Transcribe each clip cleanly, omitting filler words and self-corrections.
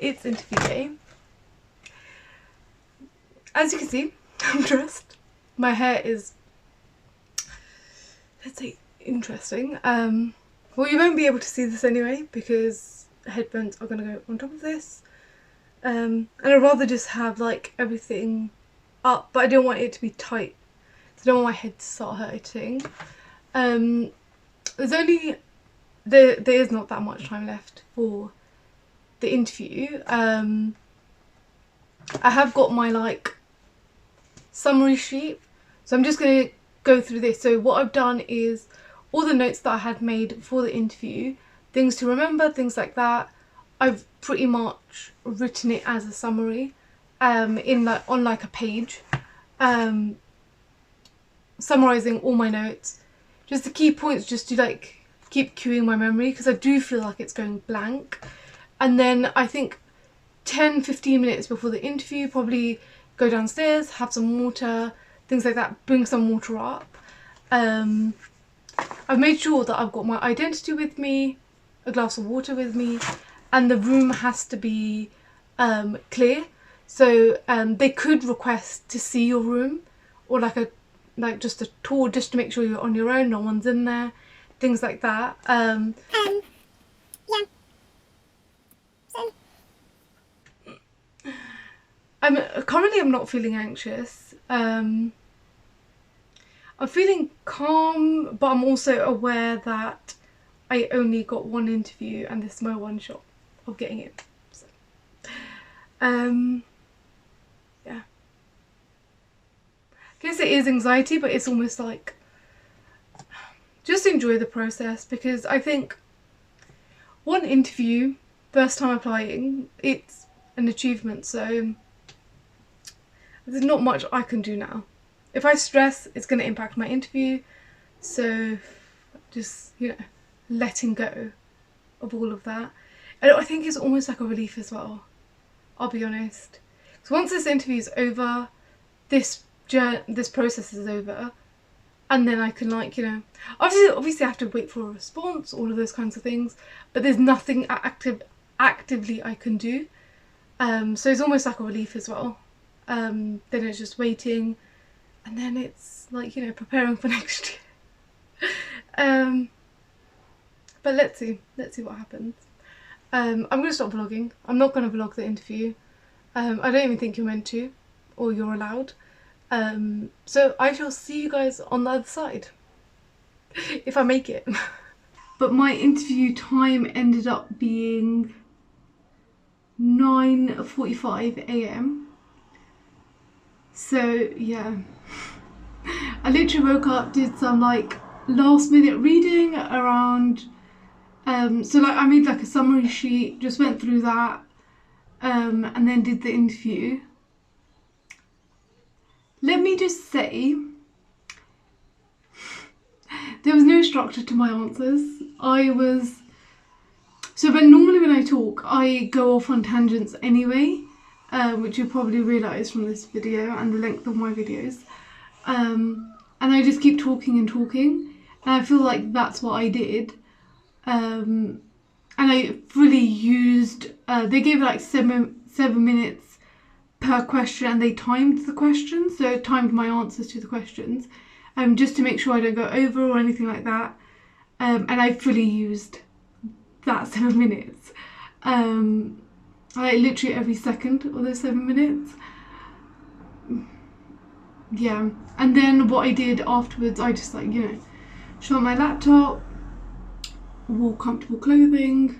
it's interview day. As you can see, I'm dressed. My hair is, let's say, interesting. Well, you won't be able to see this anyway because headphones are going to go on top of this. And I'd rather just have like everything up, but I don't want it to be tight. So I don't want my head to start hurting. There's only, there is not that much time left for the interview. I have got my like summary sheet, so I'm just going to go through this. So what I've done is all the notes that I had made for the interview, things to remember, things like that, I've pretty much written it as a summary in like on like a page, summarising all my notes, just the key points, just to like keep queuing my memory because I do feel like it's going blank. And then I think 10-15 minutes before the interview, probably go downstairs, have some water, things like that, bring some water up. I've made sure that I've got my identity with me, a glass of water with me, and the room has to be clear. So they could request to see your room, or like just a tour, just to make sure you're on your own, no one's in there, things like that. Yeah. So. Currently I'm not feeling anxious. I'm feeling calm, but I'm also aware that I only got one interview and this is my one shot of getting it. So, yeah. I guess it is anxiety, but it's almost like just enjoy the process, because I think one interview, first time applying, it's an achievement. So there's not much I can do now. If I stress, it's going to impact my interview. So just, you know, letting go of all of that. And I think it's almost like a relief as well, I'll be honest. So once this interview is over, this process is over, and then I can, like, you know, obviously I have to wait for a response, all of those kinds of things, but there's nothing actively I can do. So it's almost like a relief as well. Then it's just waiting, and then it's like, you know, preparing for next year. But let's see what happens. I'm going to stop vlogging. I'm not going to vlog the interview. I don't even think you're meant to, or you're allowed. So I shall see you guys on the other side, if I make it. But my interview time ended up being 9:45 AM. So yeah, I literally woke up, did some like last minute reading around, so like I made like a summary sheet, just went through that, and then did the interview. Let me just say, there was no structure to my answers. Normally when I talk, I go off on tangents anyway, which you'll probably realise from this video and the length of my videos. And I just keep talking and talking, and I feel like that's what I did. And I fully used, they gave like 7 minutes per question, and they timed the questions, so it timed my answers to the questions, just to make sure I don't go over or anything like that. And I fully used that 7 minutes. Like literally every second of those 7 minutes. Yeah, and then what I did afterwards, I just, like, you know, shut my laptop, wore comfortable clothing,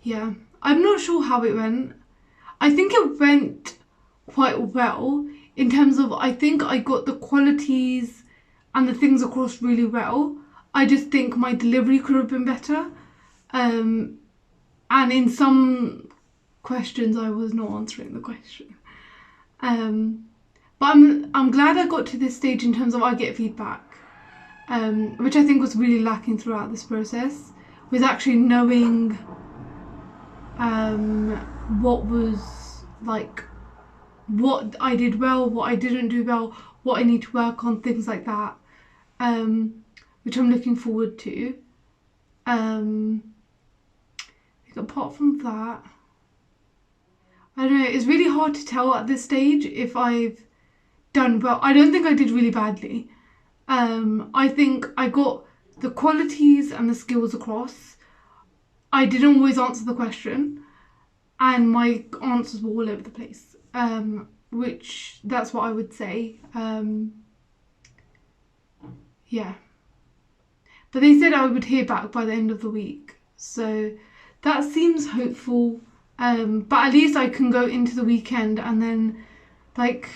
yeah, I'm not sure how it went. I think it went quite well in terms of, I think I got the qualities and the things across really well. I just think my delivery could have been better. And in some questions I was not answering the question. But I'm glad I got to this stage in terms of I get feedback, which I think was really lacking throughout this process, was actually knowing what was, like, what I did well, what I didn't do well, what I need to work on, things like that, which I'm looking forward to. Apart from that, I don't know, it's really hard to tell at this stage if I've done well. I don't think I did really badly. I think I got the qualities and the skills across. I didn't always answer the question, and my answers were all over the place, which that's what I would say. Yeah. But they said I would hear back by the end of the week, so that seems hopeful. But at least I can go into the weekend and then like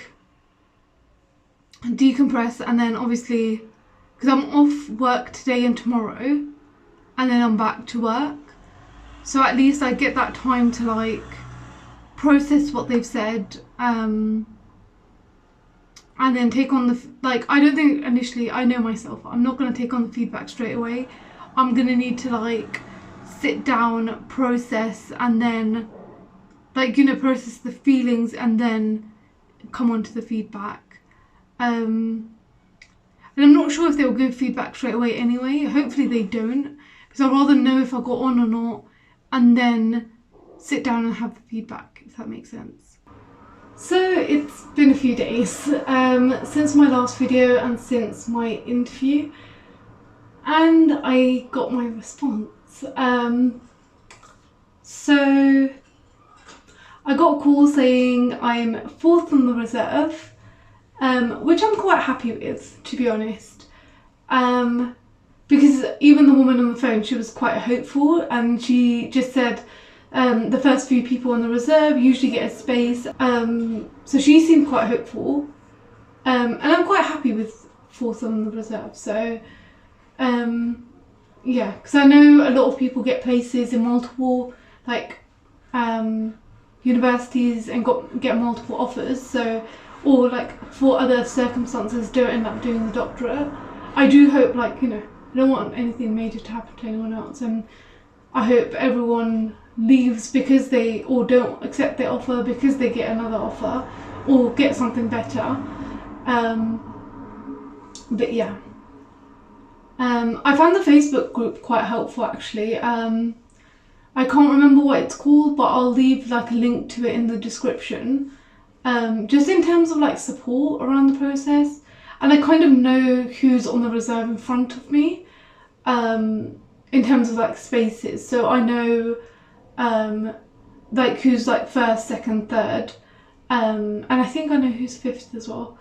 decompress, and then obviously, because I'm off work today and tomorrow, and then I'm back to work, so at least I get that time to like process what they've said, and then take on the, like, I don't think initially, I know myself, I'm not going to take on the feedback straight away. I'm going to need to like sit down, process, and then like, you know, process the feelings and then come on to the feedback. And I'm not sure if they'll give feedback straight away anyway. Hopefully they don't, because I'd rather know if I got on or not and then sit down and have the feedback, if that makes sense. So it's been a few days since my last video and since my interview, and I got my response. So I got a call saying I'm 4th on the reserve, which I'm quite happy with, to be honest, because even the woman on the phone, she was quite hopeful, and she just said the first few people on the reserve usually get a space, so she seemed quite hopeful, and I'm quite happy with 4th on the reserve. So yeah, because I know a lot of people get places in multiple like universities and get multiple offers, so, or like for other circumstances don't end up doing the doctorate. I do hope, like, you know, I don't want anything major to happen to anyone else, and I hope everyone leaves because they, or don't accept their offer because they get another offer or get something better. But yeah, I found the Facebook group quite helpful actually. I can't remember what it's called, but I'll leave like a link to it in the description, just in terms of like support around the process, and I kind of know who's on the reserve in front of me, in terms of like spaces, so I know like who's like 1st, 2nd, 3rd, and I think I know who's 5th as well,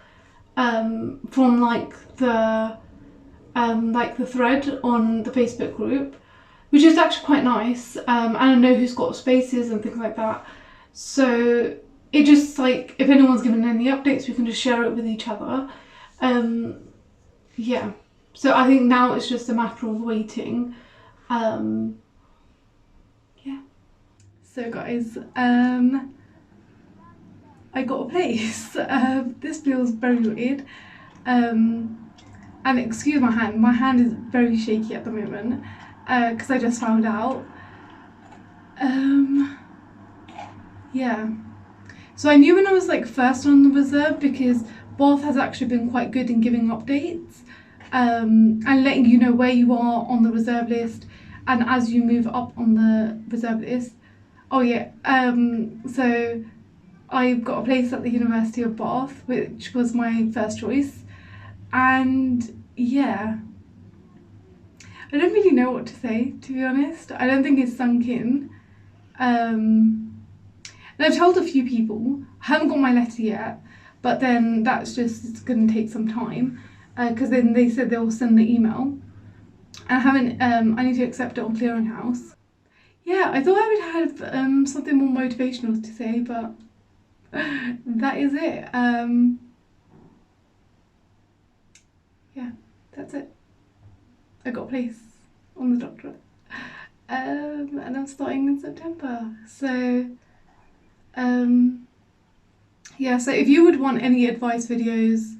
from like the thread on the Facebook group, which is actually quite nice, and I know who's got spaces and things like that, so it just like, if anyone's given any updates, we can just share it with each other. Yeah, so I think now it's just a matter of waiting. Yeah. So guys, I got a place. This feels very weird, and excuse my hand is very shaky at the moment, because I just found out. Yeah, so I knew when I was like 1st on the reserve, because Bath has actually been quite good in giving updates, and letting you know where you are on the reserve list, and as you move up on the reserve list. Oh yeah, so I got a place at the University of Bath, which was my first choice, and yeah, I don't really know what to say, to be honest. I don't think it's sunk in. And I've told a few people. I haven't got my letter yet, but then that's just, it's going to take some time, because then they said they'll send the email. And I haven't, I need to accept it on Clearinghouse. Yeah, I thought I would have something more motivational to say, but that is it. Yeah, that's it. I got a place on the doctorate, and I'm starting in September, so yeah, so if you would want any advice videos,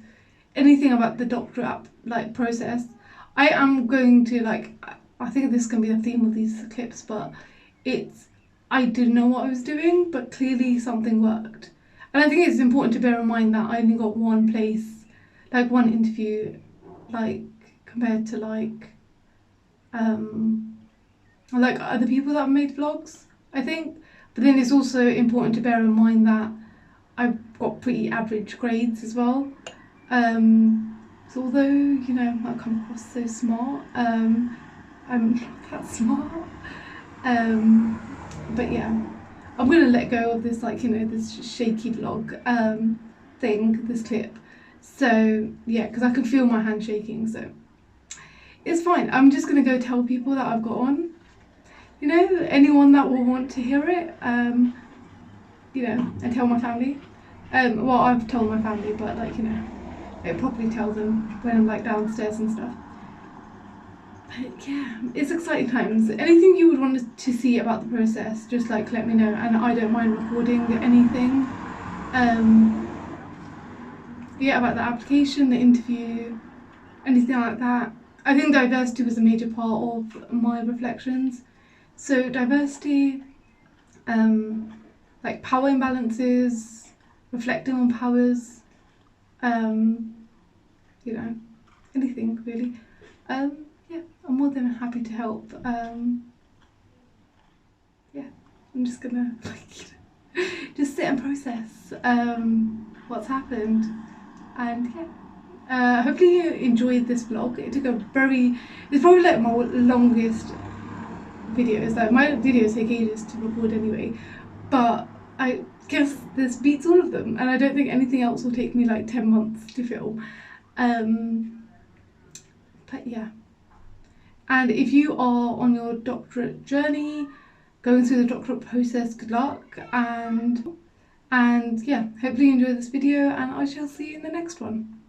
anything about the doctorate like process, I am going to, like, I think this is going to be the theme of these clips, but it's, I didn't know what I was doing, but clearly something worked. And I think it's important to bear in mind that I only got one place, like one interview, like compared to like like other people that have made vlogs, I think. But then it's also important to bear in mind that I've got pretty average grades as well. So although, you know, I come across so smart, I'm not that smart. But yeah, I'm gonna let go of this, like, you know, this shaky vlog thing, this clip. So yeah, because I can feel my hand shaking, so it's fine. I'm just gonna go tell people that I've got on. You know, anyone that will want to hear it, you know, and tell my family. Well, I've told my family, but like, you know, I probably tell them when I'm like downstairs and stuff. But yeah, it's exciting times. Anything you would want to see about the process, just like let me know, and I don't mind recording anything. Yeah, about the application, the interview, anything like that. I think diversity was a major part of my reflections. So diversity, like power imbalances, reflecting on powers, you know, anything really. Yeah, I'm more than happy to help. Yeah, I'm just gonna like just sit and process what's happened, and yeah. Hopefully you enjoyed this vlog. It took it's probably like my longest videos. Like my videos take ages to record anyway, but I guess this beats all of them, and I don't think anything else will take me like 10 months to film. But yeah, and if you are on your doctorate journey, going through the doctorate process, good luck, and yeah, hopefully you enjoy this video, and I shall see you in the next one.